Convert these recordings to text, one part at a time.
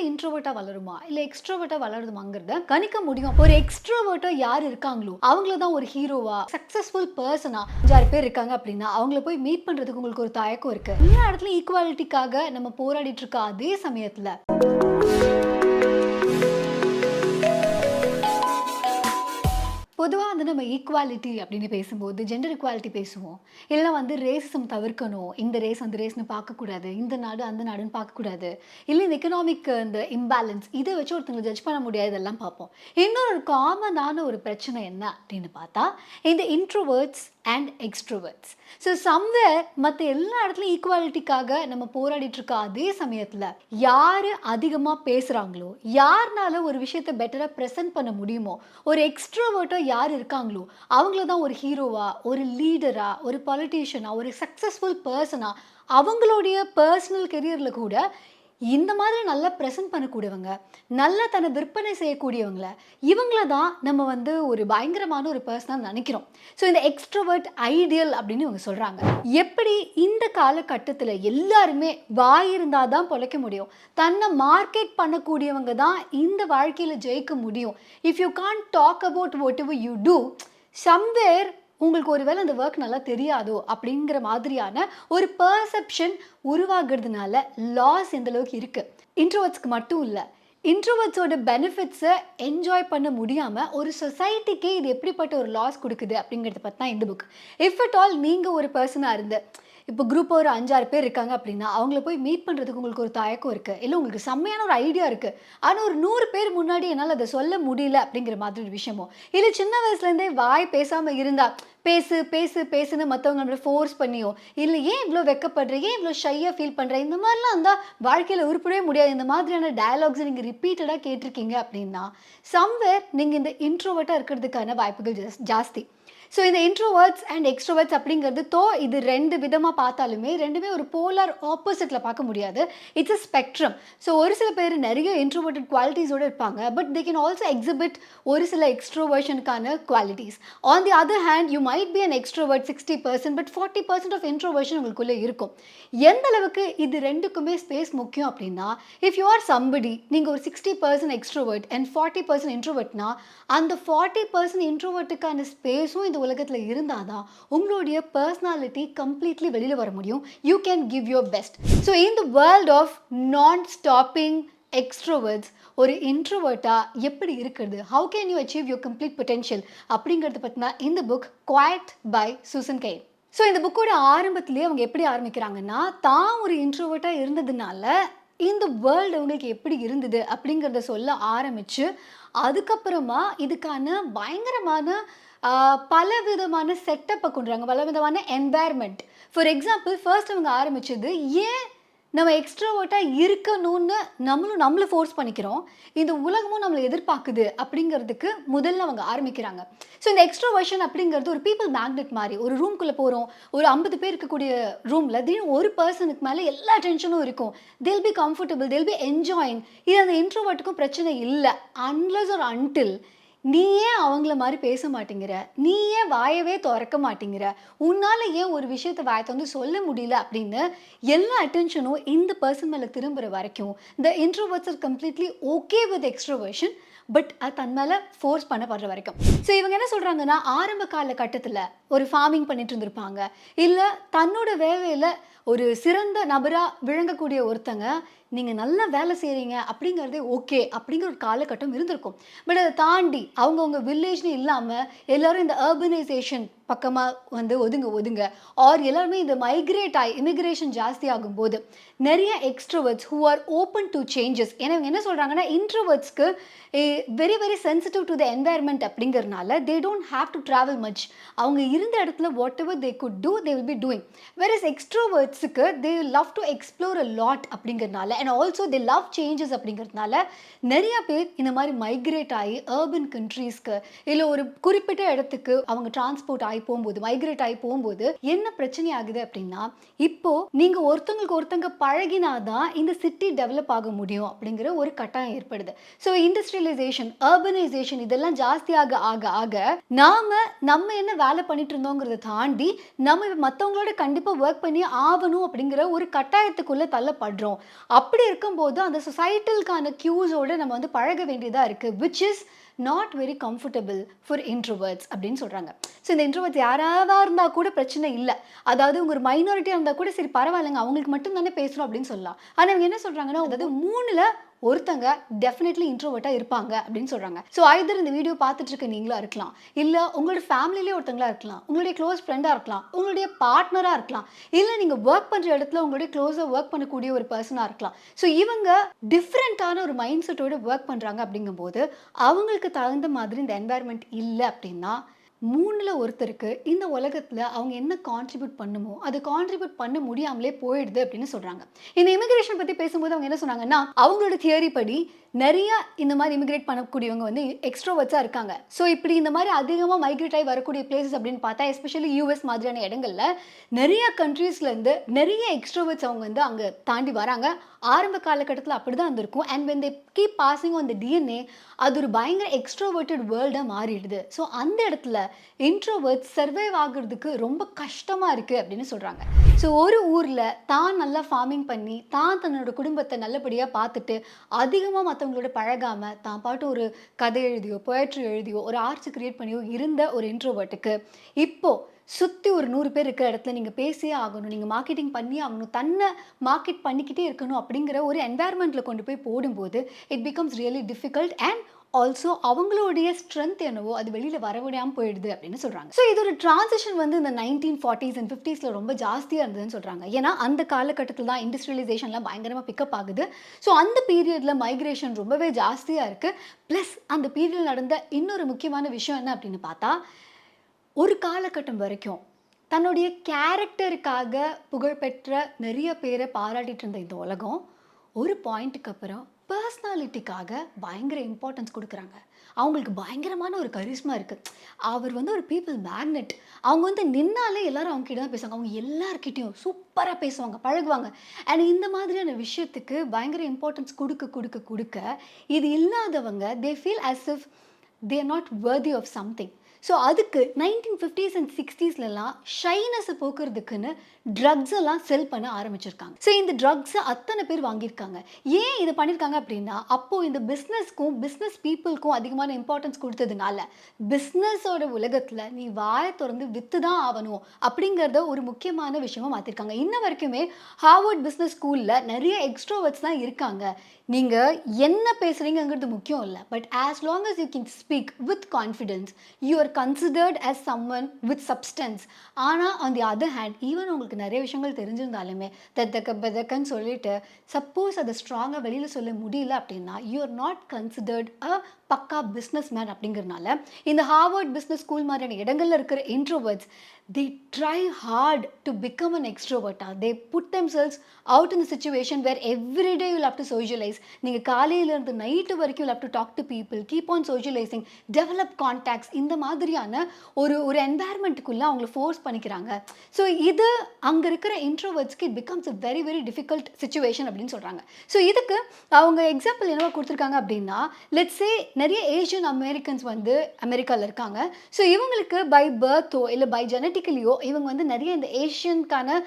இன்ட்ரோவர்ட்டா வளருமா இல்ல எக்ஸ்ட்ரோவர்ட்டா வளருமாங்கிறத கணிக்க முடியும். ஒரு எக்ஸ்ட்ரோவர்ட்டா யார் இருக்காங்களோ அவங்கள தான் ஒரு ஹீரோவா சக்சஸ்ஃபுல் பர்சனா 5 பேர் இருக்காங்க அப்படின்னா அவங்கள போய் மீட் பண்றதுக்கு உங்களுக்கு ஒரு தயக்கம் இருக்கு. எல்லா இடத்துலயும் ஈக்குவாலிட்டிக்காக நம்ம போராடிட்டு இருக்க அதே சமயத்துல பொதுவா வந்து நம்ம ஈக்குவாலிட்டி அப்படின்னு பேசும்போது ஜெண்டர் ஈக்குவாலிட்டி பேசுவோம். இல்லைனா வந்து ரேசிசம் தவிர்க்கணும். இந்த ரேஸ் அந்த ரேஸ்ன்னு பார்க்கக்கூடாது. இந்த நாடு அந்த நாடுன்னு பார்க்கக்கூடாது. இல்ல இந்த எக்கனாமிக் இந்த இம்பேலன்ஸ் இத வச்சு ஒருத்தங்கள ஜட்ஜ் பண்ண முடியாது இதெல்லாம் பார்ப்போம். இன்னொரு காமனான ஒரு பிரச்சனை என்ன அப்படின்னு பார்த்தா, இந்த introverts and extroverts. So somewhere மத்த எல்லா இடத்துலயும் ஈக்குவாலிட்டிக்காக நம்ம போராடிட்டு இருக்க அதே சமயத்துல யாரு அதிகமா பேசுறாங்களோ, யார்னால ஒரு விஷயத்த பெட்டரா பிரசன்ட் பண்ண முடியுமோ, ஒரு எக்ஸ்ட்ரோவர்ட்டா யார் இருக்காங்களோ அவங்கள தான் ஒரு ஹீரோவா, ஒரு லீடரா, ஒரு பொலிட்டீஷியனா, ஒரு சக்சஸ்ஃபுல் பர்சனா அவங்களுடைய பர்சனல் கெரியர்ல கூட இந்த மாதிரி நல்லா ப்ரெசென்ட் பண்ணக்கூடியவங்க, நல்லா தன்னை விற்பனை செய்யக்கூடியவங்கள, இவங்கள தான் நம்ம வந்து ஒரு பயங்கரமான ஒரு பர்சனா நினைக்கிறோம். ஸோ இந்த எக்ஸ்ட்ரோவர்ட் ஐடியல் அப்படின்னு இவங்க சொல்றாங்க. எப்படி இந்த காலகட்டத்தில எல்லாருமே வாய் இருந்தா தான் பொழைக்க முடியும். தன்னை மார்க்கெட் பண்ணக்கூடியவங்க தான் இந்த வாழ்க்கையில ஜெயிக்க முடியும். If you can't talk about whatever you do, somewhere உங்களுக்கு ஒருவேளை அந்த ஒர்க் நல்லா தெரியாதோ அப்படிங்கிற மாதிரியான ஒரு பெர்செப்ஷன் உருவாகிறதுனால லாஸ் எந்த அளவுக்கு இருக்கு. இன்ட்ரோவர்ட்ஸ்க்கு மட்டும் இல்லை, இன்ட்ரோவர்ட்ஸோட பெனிஃபிட்ஸை என்ஜாய் பண்ண முடியாமல் ஒரு சொசைட்டிக்கே இது எப்படிப்பட்ட ஒரு லாஸ் கொடுக்குது அப்படிங்கிறத பற்றி தான் இந்த புக். இஃப் அட் ஆல் நீங்கள் ஒரு பர்சனாக இருந்து இப்போ குரூப்பாக ஒரு 5-6 பேர் இருக்காங்க அப்படின்னா அவங்கள போய் மீட் பண்ணுறதுக்கு உங்களுக்கு ஒரு தயக்கம் இருக்குது. இல்லை உங்களுக்கு செம்மையான ஒரு ஐடியா இருக்குது, ஆனால் ஒரு 100 பேர் முன்னாடி என்னால் அதை சொல்ல முடியல அப்படிங்கிற மாதிரி ஒரு விஷயமோ, இல்லை சின்ன வயசுலேருந்தே வாய் பேசாமல் இருந்தால் பேசு பேசு பேசுன்னு மற்றவங்க நம்மளை ஃபோர்ஸ் பண்ணியோ, இல்லை ஏன் இவ்வளோ வெக்கப்படுற, ஏன் இவ்வளோ ஷையாக ஃபீல் பண்ணுற, இந்த மாதிரிலாம் இருந்தால் வாழ்க்கையில் உருப்படவே முடியாது. இந்த மாதிரியான டயலாக்ஸை நீங்கள் ரிப்பீட்டடாக கேட்டிருக்கீங்க அப்படின்னா சம்வேர் நீங்கள் இந்த இன்ட்ரோவர்ட்டாக இருக்கிறதுக்கான வாய்ப்புகள் ஜாஸ்தி. ஸோ இந்த இன்ட்ரோவர்ட்ஸ் அண்ட் எக்ஸ்ட்ரோவர்ட்ஸ் அப்படிங்கிறது இது 2 விதமாக பார்த்தாலுமே ரெண்டுமே ஒரு போலார் ஆப்போசிட்டில் பார்க்க முடியாது. It's a spectrum. ஸோ ஒரு சில பேர் நிறைய இன்ட்ரோவர்ட்டட் குவாலிட்டிஸோடு இருப்பாங்க, but they can also exhibit ஒரு சில எக்ஸ்ட்ரோவர்ஷனுக்கான qualities. On the other hand you might be an extrovert 60%, but 40% of introversion உங்களுக்குள்ளே இருக்கும். எந்த அளவுக்கு இது ரெண்டுக்குமே ஸ்பேஸ் முக்கியம் அப்படின்னா, இஃப் யூ ஆர் சம்படி, நீங்கள் ஒரு 60% எக்ஸ்ட்ரோவர்ட் அண்ட் 40% இன்ட்ரோவர்ட்னா, அந்த 40% இன்ட்ரோவர்ட்டுக்கான ஸ்பேஸும் உலகத்துல இருந்தாதான் உங்களுடைய பர்சனாலிட்டி கம்ப்ளீட்லி வெளியில வர முடியும். You can give your best. So இந்த world of non stopping extroverts ஒரு இன்ட்ரோவர்ட்டா எப்படி இருக்கிறது, how can you achieve your complete potential அப்படிங்கிறத பற்றின இந்த book Quiet by Susan Cain. So இந்த புக்கோட ஆரம்பத்திலேயே அவங்க எப்படி ஆரம்பிக்கிறாங்கன்னா, தான் ஒரு இன்ட்ரோவர்ட்டா இருந்ததுனால இந்த வேர்ல்டு அவங்களுக்கு எப்படி இருந்தது அப்படிங்கிறத சொல்ல ஆரம்பிச்சு, அதுக்கப்புறமா இதுக்கான பயங்கரமான பல விதமான செட்டப்பை கொண்டுறாங்க, பல விதமான என்வாயர்மெண்ட். ஃபார் எக்ஸாம்பிள் ஃபர்ஸ்ட் அவங்க ஆரம்பிச்சது, ஏன் நம்ம எக்ஸ்ட்ரோவர்ட்டாக இருக்கணும்னு நம்மளை ஃபோர்ஸ் பண்ணிக்கிறோம், இந்த உலகமும் நம்மளை எதிர்பார்க்குது அப்படிங்கிறதுக்கு முதல்ல அவங்க ஆரம்பிக்கிறாங்க. ஸோ இந்த எக்ஸ்ட்ரோவர்ஷன் அப்படிங்கிறது ஒரு பீப்புள் மேக்னெட் மாதிரி. ஒரு ரூம்குள்ளே போகிறோம், ஒரு 50 பேர் இருக்கக்கூடிய ரூமில் திடீர்னு ஒரு பர்சனுக்கு மேலே எல்லா டென்ஷனும் இருக்கும். They'll be comfortable, they'll be enjoying. இது அந்த இன்ட்ரோவர்ட்டுக்கும் பிரச்சனை இல்லை, அன்லெஸ் ஒரு அன்டில் நீ ஏன் அவங்கள மாதிரி பேச மாட்டேங்கிற, நீ ஏன் வாயவே திறக்க மாட்டேங்கிற, உன்னால் ஏன் ஒரு விஷயத்தை வாயத்தை வந்து சொல்ல முடியல அப்படின்னு எல்லா அட்டென்ஷனும் இந்த பர்சன் மேலே திரும்புகிற வரைக்கும் the introverts are completely okay with extroversion, but அது தன் மேலே ஃபோர்ஸ் பண்ணப்படுற வரைக்கும். ஸோ இவங்க என்ன சொல்கிறாங்கன்னா, ஆரம்ப காலகட்டத்தில் ஒரு ஃபார்மிங் பண்ணிட்டு இருந்திருப்பாங்க, இல்லை தன்னோட வேலையில் ஒரு சிறந்த நபராக விளங்கக்கூடிய ஒருத்தங்க நீங்கள் நல்லா வேலை செய்கிறீங்க அப்படிங்கிறதே ஓகே அப்படிங்கிற ஒரு காலகட்டம் இருந்திருக்கும். பட் அதை தாண்டி அவங்கவுங்க வில்லேஜ்னு இல்லாமல் எல்லோரும் இந்த அர்பனைசேஷன் பக்கமாக வந்து ஒதுங்க ஆர் எல்லாருமே இந்த மைக்ரேட் ஆகி இமிக்ரேஷன் ஜாஸ்தி ஆகும்போது நிறைய extroverts who are open to changes. ஏன்னா இவங்க என்ன சொல்கிறாங்கன்னா, இன்ட்ரோவர்ட்ஸ்க்கு very very sensitive to the environment அப்படிங்கிறதுனால they don't have to travel much. அவங்க இருந்த இடத்துல whatever they could do they will be doing. Versus எக்ஸ்ட்ரோவர்ட்ஸுக்கு they love to explore a lot அப்படிங்கிறதுனால and also they love changes அப்படிங்கிறதுனால நிறைய பேர் இந்த மாதிரி மைக்ரேட் ஆகி அர்பன் கண்ட்ரீஸ்க்கு இல்லை ஒரு குறிப்பிட்ட இடத்துக்கு அவங்க டிரான்ஸ்போர்ட் ஆகி போகும்போது, மைக்ரேட் ஆகி போகும்போது என்ன பிரச்சனை ஆகுது அப்படின்னா, இப்போ நீங்க ஒருத்தங்களுக்கு ஒருத்தங்க பழகினாதான் இந்த சிட்டி டெவலப் ஆக முடியும் அப்படிங்கிற ஒரு கட்டாயம் ஏற்படுது. ஸோ இண்டஸ்ட்ரியலைசேஷன், அர்பனைசேஷன் இதெல்லாம் ஜாஸ்தியாக ஆக ஆக நம்ம என்ன வேலை பண்ணிட்டு இருந்தோங்கிறத தாண்டி நம்ம மற்றவங்களோட கண்டிப்பாக ஒர்க் பண்ணி ஆகணும் அப்படிங்கிற ஒரு கட்டாயத்துக்குள்ள தள்ளப்படுறோம். அப்படி இருக்கும்போது அந்த சொசைட்டலுக்கான கியூஸோட நம்ம வந்து பழக வேண்டியதா இருக்கு. Which is not very comfortable for introverts அப்படின்னு சொல்றாங்க. ஸோ இந்த இன்ட்ரோவர்ட்ஸ் யாராவதா இருந்தா கூட பிரச்சனை இல்ல. அதாவது உங்க ஒரு மைனாரிட்டியா இருந்தா கூட சரி பரவாயில்லங்க. அவங்களுக்கு மட்டும் தானே பேசுறோம் அப்படின்னு சொல்லலாம். ஆனா இவங்க என்ன சொல்றாங்கன்னா, அதாவது 3ல ஒருத்தங்க டெஃபினெட்லி இன்ட்ரோவர்ட்டா இருப்பாங்க அப்படின்னு சொல்றாங்க. ஸோ ஐதர் இந்த வீடியோ பார்த்துட்டு இருக்க நீங்களா இருக்கலாம். இல்ல உங்களோட ஃபேமிலியிலே ஒருத்தங்களா இருக்கலாம். உங்களுடைய க்ளோஸ் ஃப்ரெண்டா இருக்கலாம். உங்களுடைய பார்ட்னரா இருக்கலாம். இல்ல நீங்க வொர்க் பண்ற இடத்துல உங்களுடைய க்ளோஸா வொர்க் பண்ணக்கூடிய ஒரு பெர்சனா இருக்கலாம். ஸோ இவங்க டிஃபரண்டான ஒரு மைண்ட் செட்டோட வொர்க் பண்றாங்க அப்படிங்கும்போது, அவங்களுக்கு தகுந்த மாதிரி இந்த என்வாயர்ன்மென்ட் இல்ல அப்படின்னா, 3ல ஒருத்தருக்கு இந்த உலகத்துல அவங்க என்ன கான்ட்ரிபியூட் பண்ணுமோ, அது கான்ட்ரிபியூட் பண்ண முடியாமலே போயிடுது அப்படின்னு சொல்றாங்க. இந்த இமிகிரேஷன் பத்தி பேசும்போது அவங்க என்ன சொன்னாங்கன்னா, அவங்களோட தியரி படி நெறைய இந்த மாரி இமிகிரேட் பண்ணக்கூடியவங்க வந்து எக்ஸ்ட்ரோவர்ட்ஸா இருக்காங்க. ஸோ இப்படி இந்த மாரி அதிகமா மைக்ரேட் ஆகி வரக்கூடிய பிளேஸஸ் அப்படின்னு பார்த்தா, எஸ்பெஷலி யுஎஸ் மாதிரியான இடங்கள்ல நெறைய கண்ட்ரீஸ்லேருந்து நெறைய எக்ஸ்ட்ரோவர்ட்ஸ் அவங்க வந்து அங்க தாண்டி வராங்க. ஆரம்ப காலகட்டத்தில அப்படிதான் இருந்திருக்கும். And when they keep passing on the DNA அது ஒரு பயங்கர எக்ஸ்ட்ரோவர்ட்டட் வேர்ல்டா மாறிடுது. ஸோ அந்த இடத்துல இன்ட்ரோவர்ட்ஸ் சர்வைவ் ஆகுறதுக்கு ரொம்ப கஷ்டமா இருக்கு அப்படின்னு சொல்றாங்க. ஸோ ஒரு ஊர்ல தான் நல்லா ஃபார்மிங் பண்ணி, தான் தன்னோட குடும்பத்த நல்லபடியா பார்த்துட்டு, அதிகமா மத்தவங்களோட பழகாம, தான் பாட்டு ஒரு கதை எழுதியோ, பொயட்ரி எழுதியோ, ஒரு ஆர்ட்ஸ் கிரியேட் பண்ணியோ இருந்த ஒரு இன்ட்ரோவர்ட்டுக்கு, இப்போ சுத்தி ஒரு 100 பேர் இருக்கிற இடத்துல நீங்க பேசியே ஆகணும். நீங்க மார்க்கெட்டிங் பண்ணியே ஆகணும். தன்ன மார்க்கெட் பண்ணிக்கிட்டே இருக்கணும் அப்படிங்கிற ஒரு என்வாயர்ன்மென்ட்ல கொண்டு போய் போடும்போது, it becomes really difficult and also அவங்களுடைய ஸ்ட்ரென்த் என்னவோ அது வெளியில வர முடியாம போயிடுது அப்படின்னு சொல்றாங்க. ஸோ இது ஒரு டிரான்சிஷன் வந்து இந்த 1940s அண்ட் 50ஸ்ல ரொம்ப ஜாஸ்தியா இருந்ததுன்னு சொல்றாங்க. ஏன்னா அந்த காலகட்டத்தில் தான் இண்டஸ்ட்ரியலைசேஷன்லாம் பயங்கரமா பிக்கப் ஆகுது. ஸோ அந்த பீரியட்ல மைக்ரேஷன் ரொம்பவே ஜாஸ்தியா இருக்கு. பிளஸ் அந்த பீரியட்ல நடந்த இன்னொரு முக்கியமான விஷயம் என்ன அப்படின்னு பார்த்தா, ஒரு காலகட்டம் வரைக்கும் தன்னுடைய கேரக்டருக்காக புகழ்பெற்ற நிறைய பேரை பாராட்டிட்டு இருந்த இந்த உலகம் ஒரு பாயிண்ட்டுக்கு அப்புறம் பர்சனாலிட்டிக்காக பயங்கர இம்பார்ட்டன்ஸ் கொடுக்குறாங்க. அவங்களுக்கு பயங்கரமான ஒரு கரிஸ்மா இருக்குது. அவர் வந்து ஒரு பீப்புள் மேக்னெட். அவங்க வந்து நின்னாலே எல்லாரும் அவங்க கிட்ட தான் பேசுவாங்க. அவங்க எல்லார்கிட்டையும் சூப்பராக பேசுவாங்க, பழகுவாங்க. அண்ட் இந்த மாதிரியான விஷயத்துக்கு பயங்கர இம்பார்ட்டன்ஸ் கொடுக்க கொடுக்க கொடுக்க இது இல்லாதவங்க they feel as if they are not worthy of something. So அதுக்கு 1950s அண்ட் 60ஸ்லலாம் ஷைனஸை போக்குறதுக்குன்னு ட்ரக்ஸ் எல்லாம் செல் பண்ண ஆரம்பிச்சிருக்காங்க. ஸோ இந்த ட்ரக்ஸை அத்தனை பேர் வாங்கியிருக்காங்க. ஏன் இதை பண்ணியிருக்காங்க அப்படின்னா, அப்போது இந்த பிஸ்னஸ்க்கும் பிஸ்னஸ் பீப்புளுக்கும் அதிகமான இம்பார்ட்டன்ஸ் கொடுத்ததுனால பிஸ்னஸோட உலகத்தில் நீ வாயை திறந்து விற்று தான் ஆகணும் அப்படிங்கிறத ஒரு முக்கியமான விஷயமா மாற்றிருக்காங்க. இன்ன வரைக்குமே ஹார்வர்ட் பிஸ்னஸ் ஸ்கூலில் நிறைய எக்ஸ்ட்ரோவர்ட்ஸ் தான் இருக்காங்க. நீங்கள் என்ன பேசுகிறீங்கிறது முக்கியம் இல்லை. But as long as you can speak with confidence you are considered as someone with substance. ஆனால் on the other hand even உங்களுக்கு நிறைய விஷயங்கள் தெரிஞ்சிருந்தாலுமே தத்தக்க பெதக்கன்னு சொல்லிட்டு சப்போஸ் அதை ஸ்ட்ராங்காக வெளியில் சொல்ல முடியல அப்படின்னா யூ ஆர் நாட் கன்சிடர்ட் அ பக்கா பிஸ்னஸ் மேன் அப்படிங்கிறனால இந்த ஹார்வர்ட் பிஸ்னஸ் ஸ்கூல் மாதிரியான இடங்கள்ல இருக்கிற introverts they try hard to become an extrovert. They put themselves out in a situation where every day you'll have to socialize. நீங்க காலையில இருந்து night வரைக்கும் you'll have to talk to people, keep on socializing, develop contacts. இந்த மாதிரியான ஒரு என்வாயர்மெண்ட்டுக்குள்ள அவங்களை force பண்ணிக்கிறாங்க. So இது அங்க இருக்கிற இன்ட்ரோவர்ட்ஸ்க்கு it becomes a very very difficult situation அப்படின்னு சொல்றாங்க. ஸோ இதுக்கு அவங்க எக்ஸாம்பிள் என்னவா கொடுத்துருக்காங்க அப்படின்னா, லெட்ஸ் சே நிறைய ஏஷியன் அமெரிக்கன்ஸ் வந்து அமெரிக்காவில் இருக்காங்க. ஸோ இவங்களுக்கு பை பர்த்தோ இல்லை பை ஜெனட்டிக்கலியோ இவங்க வந்து நிறைய இந்த ஏஷியனுக்கான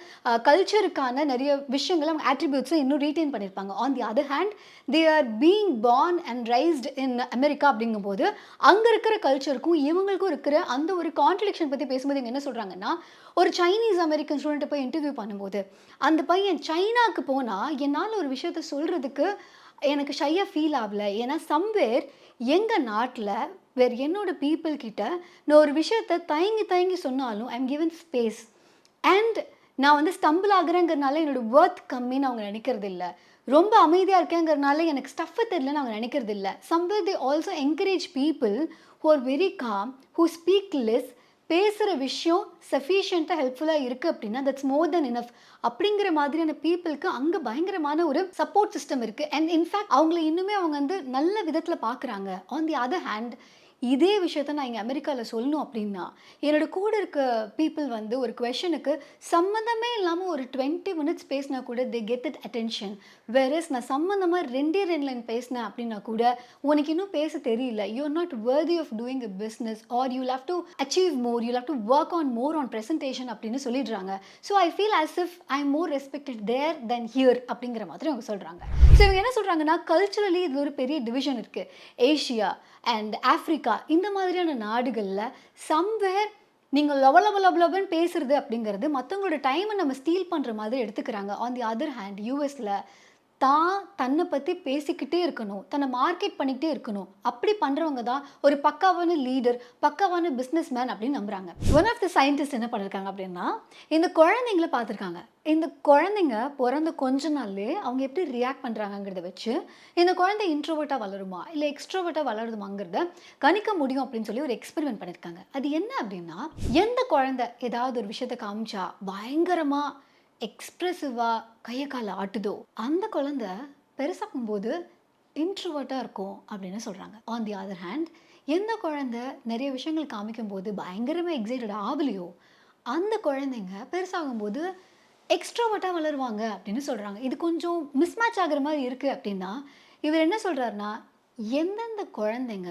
கல்ச்சருக்கான நிறைய விஷயங்கள் அவங்க ஆட்ரிபியூட்ஸும் இன்னும் ரீட்டைன் பண்ணியிருப்பாங்க. On the other hand they are being born and raised in America அப்படிங்கும்போது அங்கே இருக்கிற கல்ச்சருக்கும் இவங்களுக்கும் இருக்கிற அந்த ஒரு கான்ட்ரடிக்ஷன் பற்றி பேசும்போது இவங்க என்ன சொல்கிறாங்கன்னா, ஒரு சைனீஸ் அமெரிக்கன் ஸ்டூடெண்ட்டை போய் இன்டர்வியூ பண்ணும்போது அந்த பையன் சைனாவுக்கு போனால் என்னால் ஒரு விஷயத்த சொல்கிறதுக்கு எனக்கு ஷையாக ஃபீல் ஆகலை. ஏன்னா சம்வேர் எங்கள் நாட்டில் வேறு என்னோட பீப்புள் கிட்ட நான் ஒரு விஷயத்தை தயங்கி சொன்னாலும் I am given space and நான் வந்து ஸ்டம்பிள் ஆகுறேங்கிறனால என்னோட ஒர்த் கம்மின்னு அவங்க நினைக்கிறது இல்லை. ரொம்ப அமைதியாக இருக்கேங்கிறனால எனக்கு ஸ்டஃப் தெரியலன்னு அவங்க நினைக்கிறது இல்லை. Somewhere they also encourage people who are very com, who speak less, பேசுகிற விஷயம் சஃபிஷியண்ட்டாக ஹெல்ப்ஃபுல்லாக இருக்குது அப்படின்னா தட்ஸ் மோர் தென் இனஃப் அப்படிங்கிற மாதிரியான பீப்புளுக்கு அங்கே பயங்கரமான ஒரு சப்போர்ட் சிஸ்டம் இருக்குது. அண்ட் இன்ஃபேக்ட் அவங்கள இன்னுமே அவங்க வந்து நல்ல விதத்தில் பார்க்குறாங்க. ஆன் தி அதர் ஹேண்ட் இதே விஷயத்த நான் இங்கே அமெரிக்காவில் சொல்லணும் அப்படின்னா என்னோட கூட இருக்க பீப்புள் வந்து ஒரு கொஷனுக்கு சம்மந்தமே இல்லாமல் ஒரு 20 minutes பேசினா கூட they get it attention. Whereas நான் சம்மந்தமா 2டே 2 லைன் பேசினேன் அப்படின்னா கூட, "உனக்கு இன்னும் பேச தெரியல. You are not worthy of doing a business or you will have to achieve more. You will have to work on more on presentation" அப்படின்னு சொல்லிடுறாங்க. So I feel as if I am more respected there than here அப்படிங்கிற மாதிரி அவங்க சொல்றாங்க. So இவங்க என்ன சொல்றாங்கன்னா, culturally இது ஒரு பெரிய டிவிஷன் இருக்கு. ஏசியா அண்ட் ஆஃப்ரிக்கா இந்த மாதிரியான நாடுகள்ல சம்வேர் நீங்க லவ லவ லவ லவன்னு பேசுறது அப்படிங்கிறது மத்தவங்களோட டைம நம்ம ஸ்டீல் பண்ற மாதிரி எடுத்துக்கிறாங்க. ஆன் தி அதர் ஹேண்ட் யுஎஸ்ல தன்னை பத்தி பேசிக்கிட்டே இருக்கணும். தன்னை மார்க்கெட் பண்ணிக்கிட்டே இருக்கணும். அப்படி பண்றவங்க தான் ஒரு பக்காவான லீடர், பக்காவான பிசினஸ் மேன் அப்படின்னு நம்புறாங்க. ஒன் ஆஃப் தி சயின்டிஸ்ட் என்ன பண்ணிருக்காங்க அப்படின்னா, இந்த குழந்தைங்கள பார்த்துருக்காங்க. இந்த குழந்தைங்க பொறந்த கொஞ்ச நாள்லயே அவங்க எப்படி ரியாக்ட் பண்றாங்கங்கிறத வச்சு, இந்த குழந்தை இன்ட்ரோவர்ட்டா வளருமா, இல்ல எக்ஸ்ட்ரோவர்ட்டா வளருமாங்கிறத கணிக்க முடியும் அப்படின்னு சொல்லி ஒரு எக்ஸ்பெரிமெண்ட் பண்ணிருக்காங்க. அது என்ன அப்படின்னா, எந்த குழந்தை ஏதாவது ஒரு விஷயத்த காமிச்சா பயங்கரமா எக்ஸ்பிரசிவா கைய கால ஆட்டுதோ, அந்த குழந்தை பெருசாகும்போது இன்ட்ரோவர்ட்டா இருக்கும் அப்படின்னு சொல்றாங்க. ஆன் தி அதர் ஹேண்ட், எந்த குழந்தை நிறைய விஷயங்கள் காமிக்கும்போது பயங்கரமா எக்ஸைட்டட் ஆகலையோ, அந்த குழந்தைங்க பெருசாகும்போது எக்ஸ்ட்ரோவர்ட்டா வளருவாங்க அப்படின்னு சொல்றாங்க. இது கொஞ்சம் மிஸ்மேட்ச் ஆகுற மாதிரி இருக்கு அப்படின்னா, இவர் என்ன சொல்றாருன்னா, எந்தெந்த குழந்தைங்க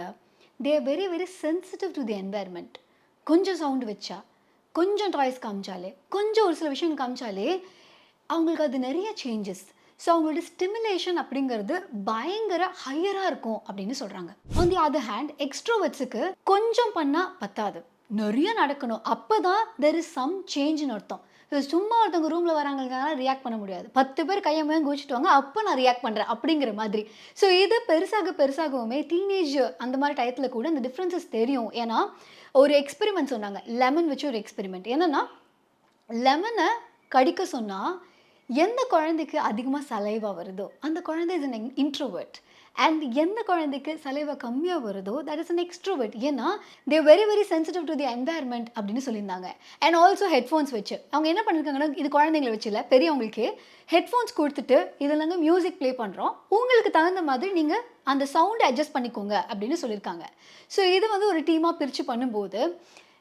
தே are very very sensitive to the environment. கொஞ்சம் சவுண்ட் வச்சா, கொஞ்சம் டாய்ஸ் காமிச்சாலே, கொஞ்சம் ஒரு சில விஷயங்கள் காமிச்சாலே, அவங்களுக்கு அது நிறைய சேஞ்சஸ். ஸோ அவங்களோட ஸ்டிமுலேஷன் அப்படிங்கிறது பயங்கர ஹையரா இருக்கும் அப்படின்னு சொல்றாங்க. ஆன் தி அதர் ஹேண்ட், எக்ஸ்ட்ரோவர்ட்ஸுக்கு கொஞ்சம் பண்ணா பத்தாது. நிறைய நடக்கணும். அப்பதான் there is some changeன்னு அர்த்தம். சும்மா ஒருத்தவங்க ரூம்ல வராங்கனால ரியாக்ட் பண்ண முடியாது. 10 பேர் கையை மேல குதிச்சுட்டு வாங்க, அப்போ நான் ரியாக்ட் பண்றேன் அப்படிங்கிற மாதிரி. ஸோ இது பெருசாக பெருசாகவுமே டீனேஜ் அந்த மாதிரி டயத்துல கூட இந்த டிஃப்ரென்சஸ் தெரியும். ஏன்னா ஒரு எக்ஸ்பெரிமெண்ட் சொன்னாங்க. லெமன் வச்சு ஒரு எக்ஸ்பெரிமெண்ட். என்னன்னா, லெமன கடிக்க சொன்னா, எந்த குழந்தைக்கு அதிகமா சலைவா வருதோ, அந்த குழந்தை இஸ் அன் இன்ட்ரோவர்ட். அண்ட் எந்த குழந்தைக்கு சலைவா கம்மியா வருதோ, தட் இஸ் அன் எக்ஸ்ட்ரோவர்ட். ஏன்னா, they are very very sensitive to the environment அப்படின்னு சொல்லியிருந்தாங்க. அண்ட் ஆல்சோ ஹெட்ஃபோன்ஸ் வச்சு. அவங்க என்ன பண்ணியிருக்காங்கன்னா, இது குழந்தைங்கள வச்சு இல்ல, பெரியவங்களுக்கு ஹெட்ஃபோன்ஸ் குடுத்துட்டு, இதுல நாங்க மியூசிக் ப்ளே பண்றோம். உங்களுக்கு தகுந்த மாதிரி நீங்க அந்த சவுண்ட் அட்ஜஸ்ட் பண்ணிக்கோங்க அப்படின்னு சொல்லியிருக்காங்க. ஸோ இது வந்து ஒரு டீமா பிரிச்சு பண்ணும்போது,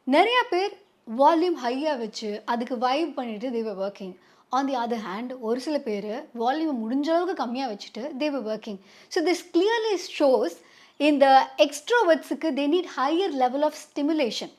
நிறைய பேர் வால்யூம் ஹையா வச்சு, அதுக்கு வைப் பண்ணிட்டு they were working. On the other hand, ஒரு சில பேர் வால்யூம் முடிஞ்ச அளவுக்கு கம்மியாக வச்சுட்டு they were working. So this clearly shows இந்த எக்ஸ்ட்ரோவர்ட்ஸுக்கு they need higher level of stimulation.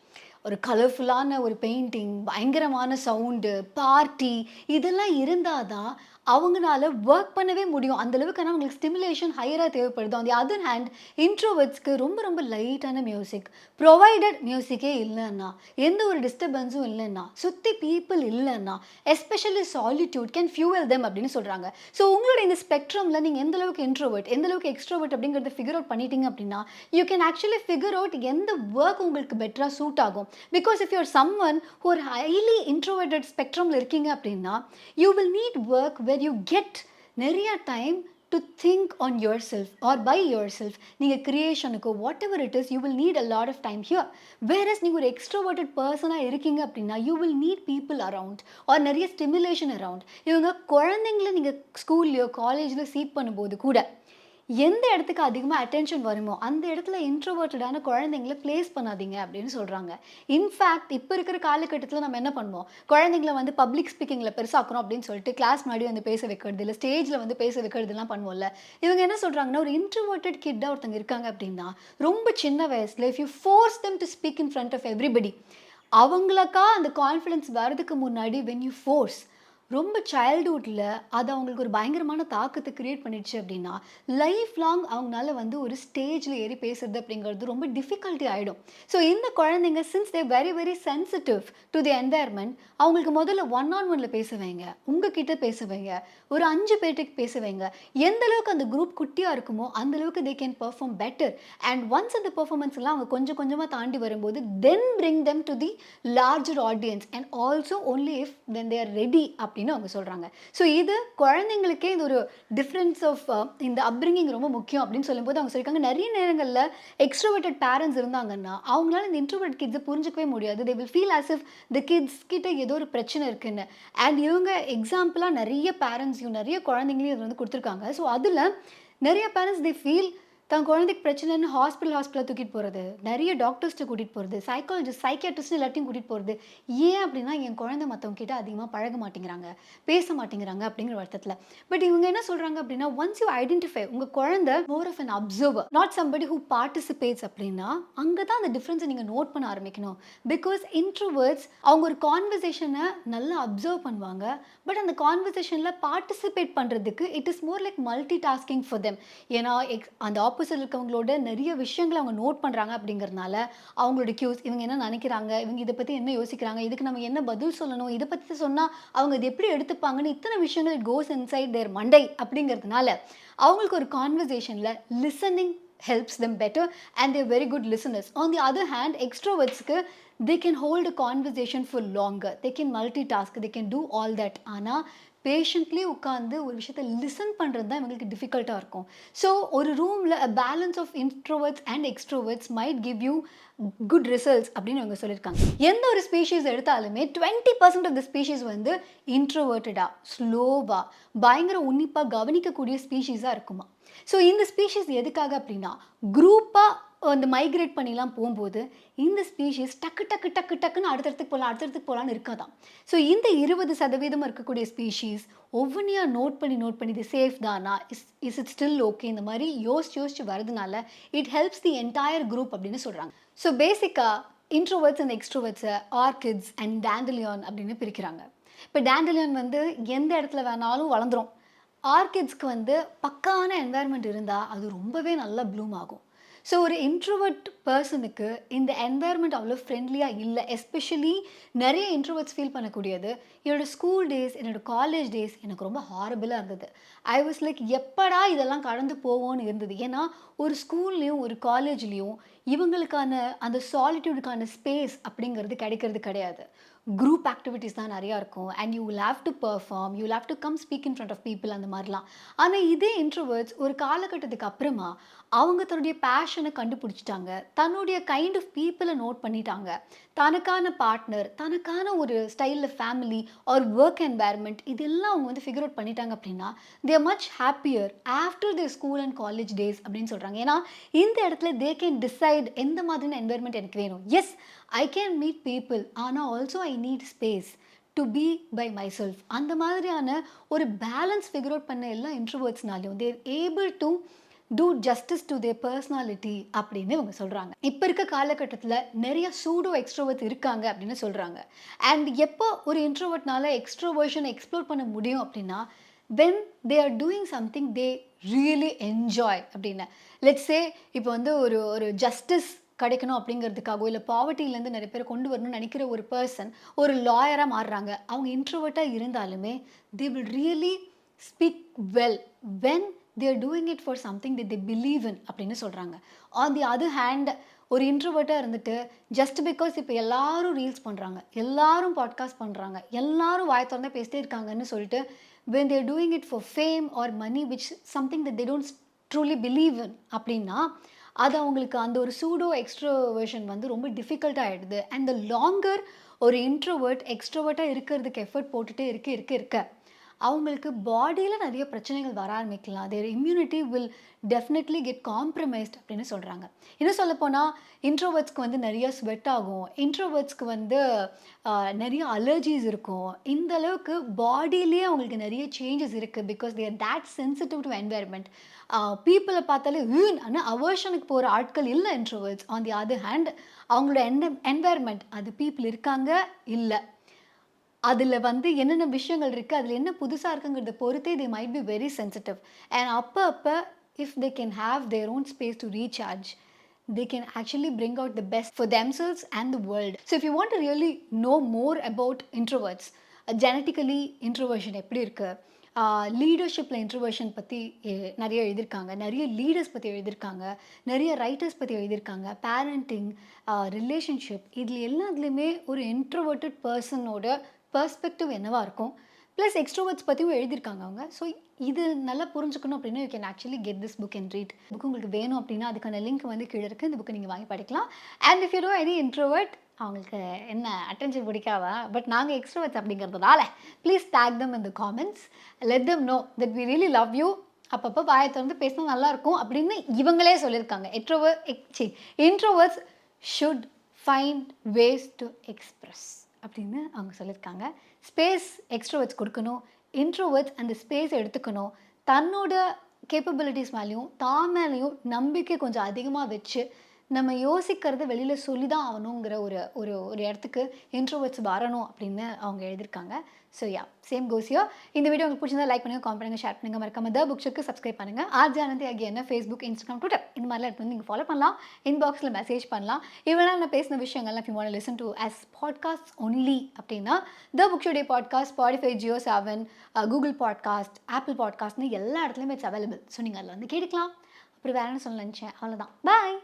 ஒரு கலர்ஃபுல்லான ஒரு பெயிண்டிங், பயங்கரமான சவுண்டு, பார்ட்டி இதெல்லாம் இருந்தால் தான் அவங்கனால ஒர்க் பண்ணவே முடியும். அந்த அளவுக்கு ஆனால் அவங்களுக்கு ஸ்டிமுலேஷன் ஹையராக தேவைப்படுது. ஆன் தி அதர் ஹேண்ட், இன்ட்ரோவர்ட்ஸ்க்கு ரொம்ப ரொம்ப லைட்டான மியூசிக், ப்ரொவைடட் மியூசிக்கே இல்லைன்னா, எந்த ஒரு டிஸ்டர்பன்ஸும் இல்லைன்னா, சுற்றி பீப்புள் இல்லைன்னா, especially solitude can fuel them அப்படின்னு சொல்கிறாங்க. ஸோ உங்களோட இந்த ஸ்பெக்ட்ரமில் நீங்கள் எந்த அளவுக்கு இன்ட்ரோவர்ட், எந்த அளவுக்கு எக்ஸ்ட்ரோவர்ட் அப்படிங்கிறத ஃபிகர் அவுட் பண்ணிட்டீங்க அப்படின்னா, you can actually figure out எந்த ஒர்க் உங்களுக்கு பெட்டராக சூட் ஆகும். பிகாஸ் இஃப் யூர் சம்ஒன் ஒரு ஹைலி இன்ட்ரோவர்டட் ஸ்பெக்ட்ரமில் இருக்கீங்க அப்படின்னா, you will need work where you get நிறைய time to think on yourself or by yourself. நீங்க கிரியேஷனுக்கு whatever it is, you will need a lot of time here. Whereas நீங்க ஒரு extroverted person இருக்கீங்க அப்படின்னா, you will need people around or நிறைய stimulation around. இவங்க குழந்தைங்களை நீங்க ஸ்கூல்லையோ காலேஜ்ல சீட் பண்ணும்போது கூட எந்த இடத்துக்கு அதிகமாக அட்டென்ஷன் வருமோ அந்த இடத்துல இன்ட்ரோவர்ட்டடான குழந்தைங்கள பிளேஸ் பண்ணாதீங்க அப்படின்னு சொல்கிறாங்க. இன்ஃபேக்ட் இப்போ இருக்கிற காலகட்டத்தில் நம்ம என்ன பண்ணுவோம், குழந்தைங்கள வந்து பப்ளிக் ஸ்பீக்கிங்கில் பெருசாக்கணும் அப்படின்னு சொல்லிட்டு கிளாஸ் முன்னாடி வந்து பேச வைக்கிறது, இல்லை ஸ்டேஜில் வந்து பேச வைக்கிறதுலாம் பண்ணுவோம்ல. இவங்க என்ன சொல்கிறாங்கன்னா, ஒரு இன்ட்ரோவர்ட்டட் கிட்டாக ஒருத்தங்க இருக்காங்க அப்படின்னா, ரொம்ப சின்ன வயசில் if you force them to speak in front of everybody, அவங்களுக்கா அந்த கான்ஃபிடன்ஸ் வரதுக்கு முன்னாடி வென் யூ ஃபோர்ஸ் ரொம்ப சைல்டுஹுட்டில் அது அவங்களுக்கு ஒரு பயங்கரமான தாக்கத்தை கிரியேட் பண்ணிடுச்சு அப்படின்னா, லைஃப் லாங் அவங்களால வந்து ஒரு ஸ்டேஜில் ஏறி பேசுறது அப்படிங்கிறது ரொம்ப டிஃபிகல்ட்டி ஆகிடும். ஸோ இந்த குழந்தைங்க since they very very sensitive to the environment, அவங்களுக்கு முதல்ல 1-on-1 பேச வைங்க, உங்ககிட்ட பேச வைங்க, ஒரு 5 பேர்ட்டுக்கு பேச வைங்க. எந்த அளவுக்கு அந்த குரூப் குட்டியாக இருக்குமோ அந்த அளவுக்கு they can perform better. And once அந்த பெர்ஃபார்மன்ஸ் எல்லாம் அவங்க கொஞ்சம் கொஞ்சமாக தாண்டி வரும்போது தென் bring them to the larger audience and also only if then they are ready அப்படின்னு அவங்க சொல்கிறாங்க. ஸோ இது குழந்தைங்களுக்கே இது ஒரு டிஃப்ரென்ஸ் ஆஃப் இந்த அப்ரிங்கிங் ரொம்ப முக்கியம் அப்படின்னு சொல்லும்போது அவங்க சொல்லியிருக்காங்க, நிறைய நேரங்களில் எக்ஸ்ட்ரோவர்ட்டட் பேரண்ட்ஸ் இருந்தாங்கன்னா அவங்களால இந்த இன்ட்ரோவர்ட் கிட்ஸை புரிஞ்சிக்கவே முடியாது. They will feel as if the kids கிட்ட ஏதோ ஒரு பிரச்சனை இருக்குன்னு. அண்ட் இவங்க எக்ஸாம்பிளாக நிறைய பேரண்ட்ஸையும் நிறைய குழந்தைங்களையும் இது வந்து கொடுத்துருக்காங்க. ஸோ அதில் நிறைய பேரண்ட்ஸ் தே ஃபீல் தன் குழந்தைக்கு பிரச்சனைன்னு ஹாஸ்பிட்டல் தூக்கிட்டு போறது, நெறைய டாக்டர்ஸ்ட்ட கூட்டிட்டு போறது, சைக்காலஜிஸ்ட், சைக்கியாட்ரிஸ்ட்ன்னு எல்லாத்தையும் கூட்டிட்டு போறது. ஏன் அப்டின்னா, என் குழந்தை மத்தவங்க கிட்ட அதிகமா பழக மாட்டேங்கிறாங்க, பேச மாட்டேங்கிறாங்க அப்டிங்கிற அர்த்தத்துல. பட் இவங்க என்ன சொல்றாங்க அப்டின்னா, ஒன்ஸ் யூ ஐடென்டிஃபை உங்க குழந்தை more of an observer, not somebody who participates அப்டின்னா, அங்க தான் அந்த டிஃபரன்ஸ நீங்க நோட் பண்ண ஆரம்பிக்கணும். பிகாஸ் இன்ட்ரோவர்ட்ஸ் அவங்க ஒரு கான்வர்சேஷன நல்லா அப்சர்வ் பண்ணுவாங்க. பட் அந்த கான்வர்சேஷன்ல பார்ட்டிசிபேட் பண்றதுக்கு it is more like multi tasking for them. ஏன்னா அந்த ஆப்போசிட் இருக்கவங்களோட நிறைய விஷயங்கள அவங்க நோட் பண்றாங்க அப்படிங்கிறதுனால, அவங்களோட கியூஸ் இவங்க என்ன நினைக்கிறாங்க, இவங்க இத பத்தி என்ன யோசிக்கிறாங்க, இதுக்கு நம்ம என்ன பதில் சொல்லணும், இத பத்தி சொன்னா அவங்க இத எப்படி எடுத்துப்பாங்கன்னு இத்தனை விஷயங்கள் இட் கோஸ் இன்சைட் தேர் மண்டை அப்படிங்கிறதுனால, அவங்களுக்கு ஒரு கான்வர்சேஷன்ல listening helps them better and they're very good listeners. On the other hand, extroverts க்கு they can hold a conversation for longer. They can multitask. They can do all that. ஆனா patiently உட்கார்ந்து ஒரு விஷயத்தை listen பண்ணுறது தான் இவங்களுக்கு டிஃபிகல்ட்டாக இருக்கும். So ஒரு ரூமில் a balance of introverts and extroverts might give you good results அப்படின்னு இவங்க சொல்லியிருக்காங்க. எந்த ஒரு ஸ்பீஷீஸ் எடுத்தாலுமே 20% ஆஃப் த ஸ்பீஷீஸ் வந்து இன்ட்ரோவர்ட்டடாக, ஸ்லோவாக, பயங்கர உன்னிப்பாக கவனிக்கக்கூடிய ஸ்பீஷீஸாக இருக்குமா. ஸோ இந்த ஸ்பீஷீஸ் எதுக்காக அப்படின்னா, குரூப்பாக அந்த மைக்ரேட் பண்ணிலாம் போகும்போது இந்த ஸ்பீஷீஸ் டக்கு டக்கு டக்கு டக்குன்னு அடுத்தடுத்துக்கு போகலான்னு இருக்காதான். ஸோ இந்த 20% இருக்கக்கூடிய ஸ்பீஷீஸ் ஒவ்வொன்றையா நோட் பண்ணி இது சேஃப் தானா, இஸ் இட் ஸ்டில் ஓகே, இந்த மாதிரி யோசிச்சு வரதுனால it helps the entire group அப்படின்னு சொல்கிறாங்க. ஸோ பேசிக்காக இன்ட்ரோவர்ட்ஸ் அண்ட் எக்ஸ்ட்ரோவர்ட்ஸை ஆர்கிட்ஸ் அண்ட் டேண்டலியான் அப்படின்னு பிரிக்கிறாங்க. இப்போ டேண்டலியான் வந்து எந்த இடத்துல வேணாலும் வளர்ந்துரும். ஆர்கிட்ஸ்க்கு வந்து பக்கான என்வாயர்மெண்ட் இருந்தால் அது ரொம்பவே நல்லா ப்ளூம் ஆகும். ஸோ ஒரு இன்ட்ரோவர்ட் பர்சனுக்கு இந்த என்வாயர்மெண்ட் அவ்வளோ ஃப்ரெண்ட்லியாக இல்லை. எஸ்பெஷலி நிறைய இன்ட்ரோவர்ட்ஸ் ஃபீல் பண்ணக்கூடியது, என்னோடய ஸ்கூல் டேஸ், என்னோடய காலேஜ் டேஸ் எனக்கு ரொம்ப ஹாரபிளாக இருந்தது. ஐ வாஸ் லைக் எப்படா இதெல்லாம் கடந்து போவோன்னு இருந்தது. ஏன்னா ஒரு ஸ்கூல்லேயும் ஒரு காலேஜ்லேயும் இவங்களுக்கான அந்த சாலிட்யூடுக்கான ஸ்பேஸ் அப்படிங்கிறது கிடைக்கிறது கிடையாது. குரூப் ஆக்டிவிட்டீஸ் தான் நிறையா இருக்கும். And you will have to perform, you will have to come speak in front of people அந்த மாதிரிலாம். ஆனால் இதே இன்ட்ரோவர்ட்ஸ் ஒரு காலகட்டத்துக்கு அப்புறமா அவங்க தன்னுடைய பேஷனை கண்டுபிடிச்சிட்டாங்க, தன்னுடைய கைண்ட் ஆஃப் பீப்புளை நோட் பண்ணிட்டாங்க, தனக்கான பார்ட்னர், தனக்கான ஒரு ஸ்டைலில் ஃபேமிலி ஆர் ஒர்க் என்வாயர்மெண்ட் இதெல்லாம் அவங்க வந்து ஃபிகர் அவுட் பண்ணிட்டாங்க அப்படின்னா they are much happier after their school and college days அப்படின்னு சொல்கிறாங்க. ஏன்னா இந்த இடத்துல தே கேன் டிசைட் எந்த மாதிரியான என்வாயர்மெண்ட் எனக்கு வேணும். Yes, I can meet people, ஆனால் also I need space to be by myself. அந்த மாதிரியான ஒரு பேலன்ஸ் ஃபிகர் அவுட் பண்ண எல்லா இன்ட்ரோவர்ட்ஸ்னாலையும் they're able to do justice to their personality அப்படின்னு இவங்க சொல்கிறாங்க. இப்போ இருக்க காலகட்டத்தில் நிறைய சூடோ எக்ஸ்ட்ரோவர்ட் இருக்காங்க அப்படின்னு சொல்கிறாங்க. அண்ட் எப்போ ஒரு இன்ட்ரோவர்ட்னால எக்ஸ்ட்ரோவர்ஷனை எக்ஸ்ப்ளோர் பண்ண முடியும் அப்படின்னா, when they are doing something they really enjoy அப்படின்னு. லெட்ஸ் சே இப்போ வந்து ஒரு ஒரு ஜஸ்டிஸ் கிடைக்கணும் அப்படிங்கிறதுக்காகவோ இல்லை பாவர்ட்டிலேருந்து நிறைய பேர் கொண்டு வரணும்னு நினைக்கிற ஒரு பர்சன் ஒரு லாயராக மாறுறாங்க. அவங்க இன்ட்ரோவர்ட்டாக இருந்தாலுமே they will really speak well when they are doing it for something that they believe in அப்படின்னு சொல்கிறாங்க. ஆன் தி அதர் ஹேண்ட் ஒரு இன்ட்ரோவர்ட்டாக இருந்துட்டு ஜஸ்ட் பிகாஸ் இப்போ எல்லாரும் ரீல்ஸ் பண்ணுறாங்க, எல்லாரும் பாட்காஸ்ட் பண்ணுறாங்க, எல்லாரும் வாய் திறந்தே பேசிட்டே இருக்காங்கன்னு சொல்லிட்டு when they are doing it for fame or money which something that they don't truly believe in அப்படின்னா அது அவங்களுக்கு அந்த ஒரு சூடோ எக்ஸ்ட்ரோவர்ஷன் வந்து ரொம்ப டிஃபிகல்ட்டாக ஆகிடுது. அண்ட் த லாங்கர் ஒரு இன்ட்ரோவர்ட் எக்ஸ்ட்ரோவர்ட்டாக இருக்கிறதுக்கு எஃபர்ட் போட்டுகிட்டே இருக்க அவங்களுக்கு பாடியில் நிறைய பிரச்சனைகள் வர ஆரம்பிக்கலாம். Their immunity will definitely get compromised அப்படின்னு சொல்கிறாங்க. இன்னும் சொல்லப்போனால் இன்ட்ரோவர்ட்ஸ்க்கு வந்து நிறைய ஸ்வெட் ஆகும், இன்ட்ரோவர்ட்ஸ்க்கு வந்து நிறைய அலர்ஜிஸ் இருக்கும். இந்த அளவுக்கு பாடியிலே அவங்களுக்கு நிறைய சேஞ்சஸ் இருக்குது. Because they're that sensitive to environment. பீப்புளை பார்த்தாலே ஆனால் அவர்ஷனுக்கு போகிற ஆட்கள் இல்லை introverts. On the other hand அவங்களோட என்வாயர்மெண்ட் அது பீப்புள் இருக்காங்க இல்லை, அதில் வந்து என்னென்ன விஷயங்கள் இருக்குது, அதில் என்ன புதுசாக இருக்குங்கிறத பொறுத்தே they might be very sensitive. And அப்போ if they can have their own space to recharge, they can actually bring out the best for themselves and the world. So if you want to really know more about introverts, genetically introversion எப்படி இருக்குது, லீடர்ஷிப்பில் introversion பற்றி நிறைய எழுதியிருக்காங்க, நிறைய leaders பற்றி எழுதியிருக்காங்க, நிறைய writers பற்றி எழுதியிருக்காங்க, பேரண்டிங், ரிலேஷன்ஷிப், இதில் எல்லாத்துலேயுமே ஒரு இன்ட்ரோவர்ட்டட் பர்சனோட பெர்ஸ்பெக்டிவ் என்னவாக இருக்கும், ப்ளஸ் எக்ஸ்ட்ரோவர்ட்ஸ் பற்றியும் எழுதியிருக்காங்க அவங்க. ஸோ இது நல்லா புரிஞ்சுக்கணும் அப்படின்னா you can actually get this book and read. Book உங்களுக்கு வேணும் அப்படின்னா அதுக்கான லிங்க் வந்து கீழே இருக்குது, இந்த புக்கை நீங்கள் வாங்கி படிக்கலாம். And if you know any introvert, அவங்களுக்கு என்ன அட்டென்ஷன் பிடிக்காதா, பட் நாங்கள் எக்ஸ்ட்ரோவர்ட்ஸ் அப்படிங்கிறதுனால please take them in the comments, let them know that we really love you அப்பப்போ வாய தொறந்து பேசினா நல்லாயிருக்கும் அப்படின்னு இவங்களே சொல்லியிருக்காங்க. Introverts should find ways to express அப்படின்னு அவங்க சொல்லியிருக்காங்க. ஸ்பேஸ் எக்ஸ்ட்ரோவர்ட்ஸ் கொடுக்கணும். இன்ட்ரோவர்ட்ஸ் அந்த ஸ்பேஸ் எடுத்துக்கணும். தன்னோட கேப்பபிலிட்டிஸ் மேலேயும், தான் மேலேயும் நம்பிக்கை கொஞ்சம் அதிகமா வச்சு, நம்ம யோசிக்கிறத வெளியில சொல்லி தான் ஆவணுங்கிற ஒரு ஒரு ஒரு இடத்துக்கு இன்ட்ரோவர்ட்ஸ் வரணும் அப்படின்னு அவங்க எழுதியிருக்காங்க. So same goes here. இந்த வீடியோ உங்களுக்கு பிடிச்சிருந்தா லைக் பண்ணுங்க, காமெண்ட் பண்ணுங்க, ஷேர் பண்ணுங்க. மறக்காம த புக் ஷோக்கு சப்ஸ்கிரைப் பண்ணுங்க. ஆர்ஜே ஆனந்தி ஆகிய என்ன ஃபேஸ்புக், இன்ஸ்டாகிராம், ட்விட்டர் இந்த மாதிரிலாம் எடுத்து வந்து நீங்கள் ஃபாலோ பண்ணலாம். இன்பாக்ஸில் மெசேஜ் பண்ணலாம். இவ்வளோ நான் பேசின விஷயங்கள்லாம் if you want to listen to as podcasts only அப்படின்னா the book show day podcast, Spotify, Jio Saavn, Google podcast, Apple பாட்காஸ்ட்னு எல்லா இடத்துலையுமே இட்ஸ் அவைலபிள். ஸோ நீங்கள் அதில் வந்து கேட்டுக்கலாம். அப்புறம் வேறு என்ன சொல்ல நினச்சேன், அவ்வளோதான். பாய்.